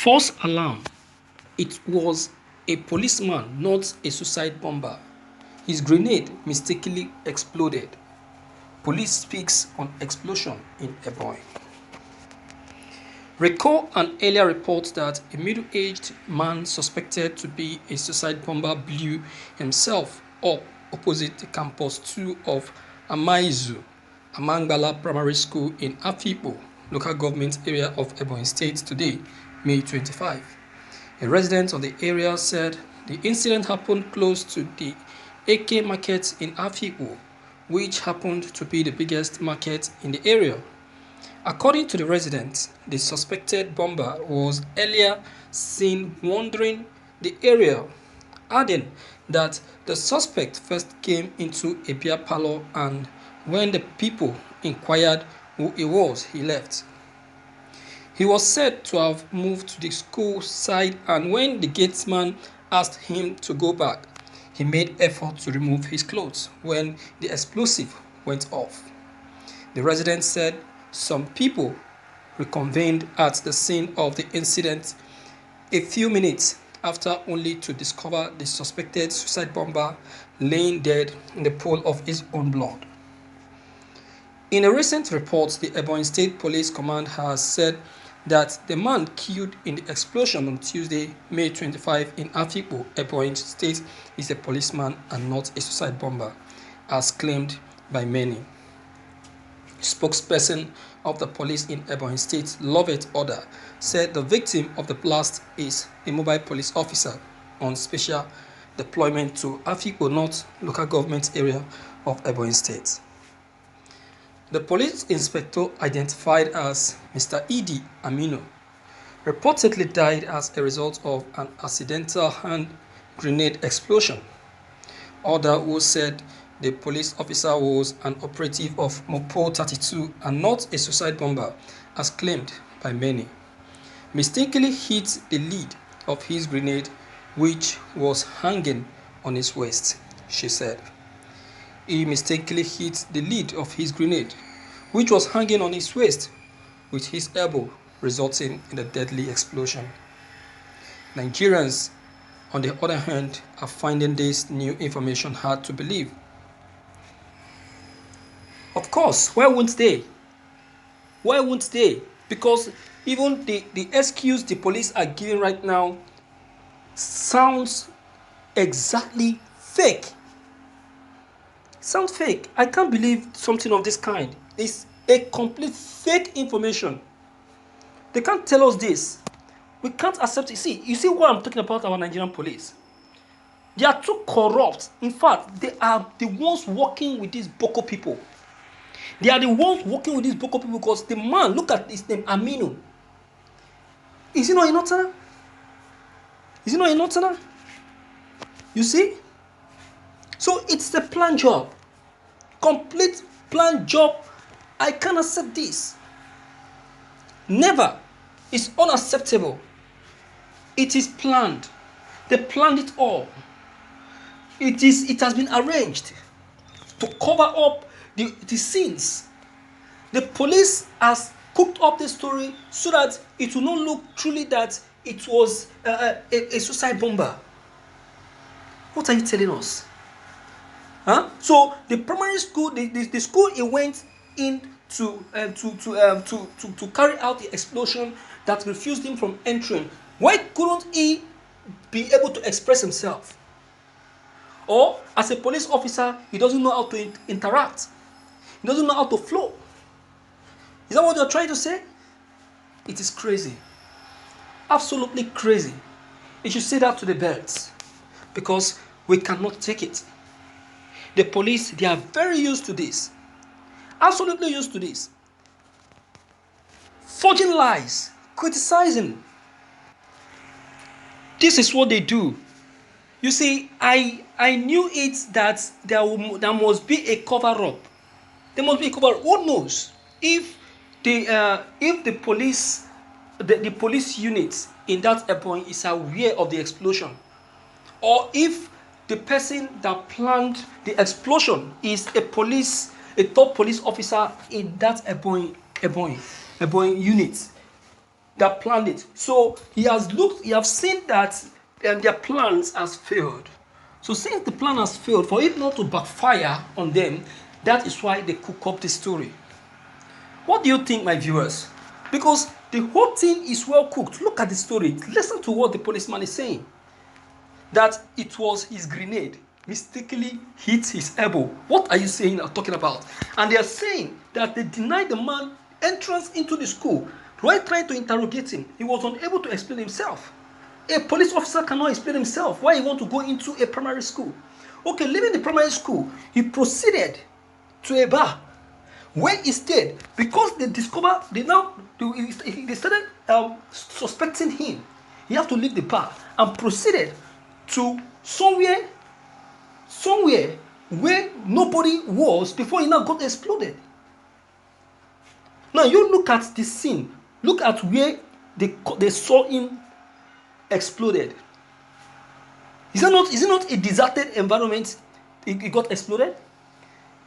False alarm. It was a policeman, not a suicide bomber. His grenade mistakenly exploded. Police speaks on explosion in Ebonyi. Recall an earlier report that a middle-aged man suspected to be a suicide bomber blew himself up opposite the campus 2 of Amaizu, Amangbala Primary School in Afikpo, local government area of Ebonyi State today, May 25. A resident of the area said the incident happened close to the AK market in Afikpo, which happened to be the biggest market in the area. According to the resident, the suspected bomber was earlier seen wandering the area, adding that the suspect first came into a beer parlor and when the people inquired who he was, he left. He was said to have moved to the school side, and when the gatesman asked him to go back, he made effort to remove his clothes when the explosive went off. The resident said some people reconvened at the scene of the incident a few minutes after, only to discover the suspected suicide bomber laying dead in the pool of his own blood. In a recent report, the Ebonyi State Police Command has said that the man killed in the explosion on Tuesday, May 25 in Afikpo, Ebonyi State, is a policeman and not a suicide bomber, as claimed by many. Spokesperson of the police in Ebonyi State, Lovett Order, said the victim of the blast is a mobile police officer on special deployment to Afikpo North local government area of Ebonyi State. The police inspector, identified as Mr. Idi Aminu, reportedly died as a result of an accidental hand grenade explosion. Order, who said the police officer was an operative of Mopo 32 and not a suicide bomber, as claimed by many, mistakenly hit the lead of his grenade, which was hanging on his waist, she said. He mistakenly hit the lead of his grenade, which was hanging on his waist, with his elbow, resulting in a deadly explosion. Nigerians, on the other hand, are finding this new information hard to believe. Of course, why won't they? Why won't they? Because even the excuse the police are giving right now sounds exactly fake. Sounds fake. I can't believe something of this kind. It's a complete fake information. They can't tell us this. We can't accept it. You see what I'm talking about, our Nigerian police? They are too corrupt. In fact, they are the ones working with these Boko people. They are the ones working with these Boko people because the man, look at his name, Aminu. Is he not a Northerner? Is he not a Northerner? You see? So it's a planned job. Complete planned job. I can't accept this. Never. It's unacceptable. It is planned. They planned it all. It has been arranged to cover up the scenes. The police has cooked up the story so that it will not look truly that it was a suicide bomber. What are you telling us? Huh? So the primary school, the school he went in to carry out the explosion that refused him from entering. Why couldn't he be able to express himself? Or as a police officer, he doesn't know how to interact. He doesn't know how to flow. Is that what you're trying to say? It is crazy. Absolutely crazy. You should say that to the birds, because we cannot take it. The police, they are very used to this. Absolutely used to this. Forging lies, criticizing. This is what they do. You see, I knew it that there must be a cover-up. There must be a cover-up. Who knows if the police, the police unit in that Ebonyi is aware of the explosion, or if the person that planned the explosion is a top police officer in that Ebonyi unit. that planned it. So he has seen that their plans has failed. So since the plan has failed, for it not to backfire on them, that is why they cook up the story. What do you think, my viewers? Because the whole thing is well cooked. Look at the story. Listen to what the policeman is saying. That it was his grenade mistakenly hit his elbow. What are you saying or talking about? And they are saying that they denied the man entrance into the school. While trying to interrogate him, he was unable to explain himself. A police officer cannot explain himself why he wants to go into a primary school. Okay, leaving the primary school, he proceeded to a bar where he stayed because they started suspecting him. He had to leave the bar and proceeded to somewhere where nobody was before he now got exploded. Now you look at the scene. Look at where they saw him exploded. Is it not a deserted environment? He got exploded.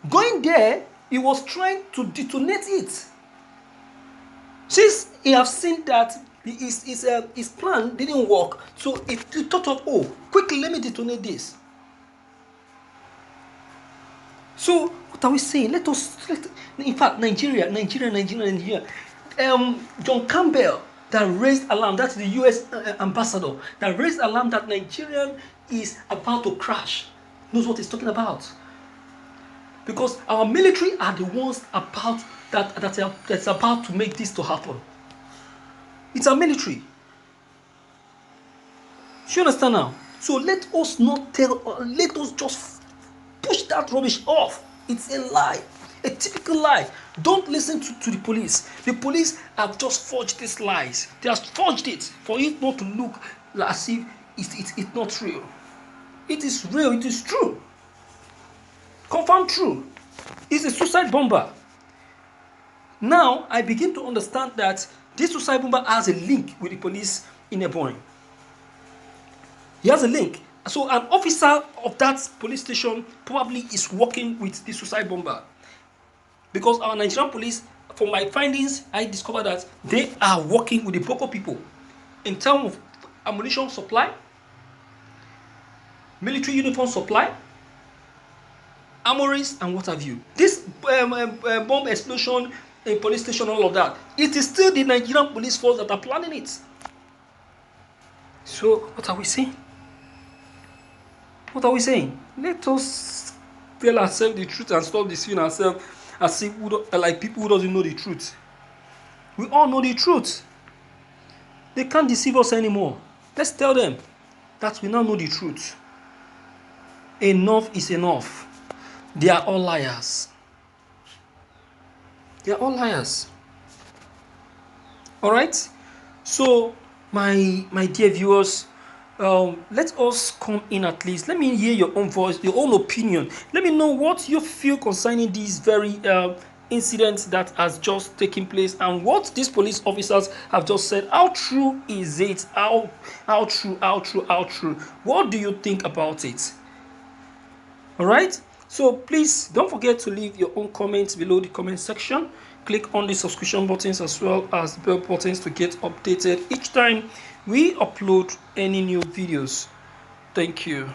Going there, he was trying to detonate it. Since he have seen that his plan didn't work, so he thought of, oh, quickly let me detonate this. So what are we saying? In fact, Nigeria. John Campbell that raised alarm. That's the U.S. ambassador that raised alarm that Nigeria is about to crash. Knows what he's talking about. Because our military are the ones that's about to make this to happen. It's our military. Do you understand now? So let us let us just push that rubbish off. It's a lie. A typical lie. Don't listen to the police. The police have just forged these lies. They have forged it for it not to look as if it's not real. It is real. It is true. Confirmed true. It's a suicide bomber. Now I begin to understand that this suicide bomber has a link with the police in Ebonyi. He has a link. So an officer of that police station probably is working with the suicide bomber. Because our Nigerian police, from my findings, I discovered that they are working with the Boko people in terms of ammunition supply, military uniform supply, armories, and what have you. This bomb explosion in police station, all of that, it is still the Nigerian police force that are planning it. So what are we saying? What are we saying? Let us tell ourselves the truth and stop deceiving ourselves as if like people who doesn't know the truth. We all know the truth. They can't deceive us anymore. Let's tell them that we now know the truth. Enough is enough. They are all liars. They are all liars. All right. So my dear viewers, let us come in at least. Let me hear your own voice, your own opinion. Let me know what you feel concerning these very incidents that has just taken place and what these police officers have just said. How true is it? How true? What do you think about it? All right. So please don't forget to leave your own comments below the comment section. Click on the subscription buttons as well as the bell buttons to get updated each time we upload any new videos. Thank you.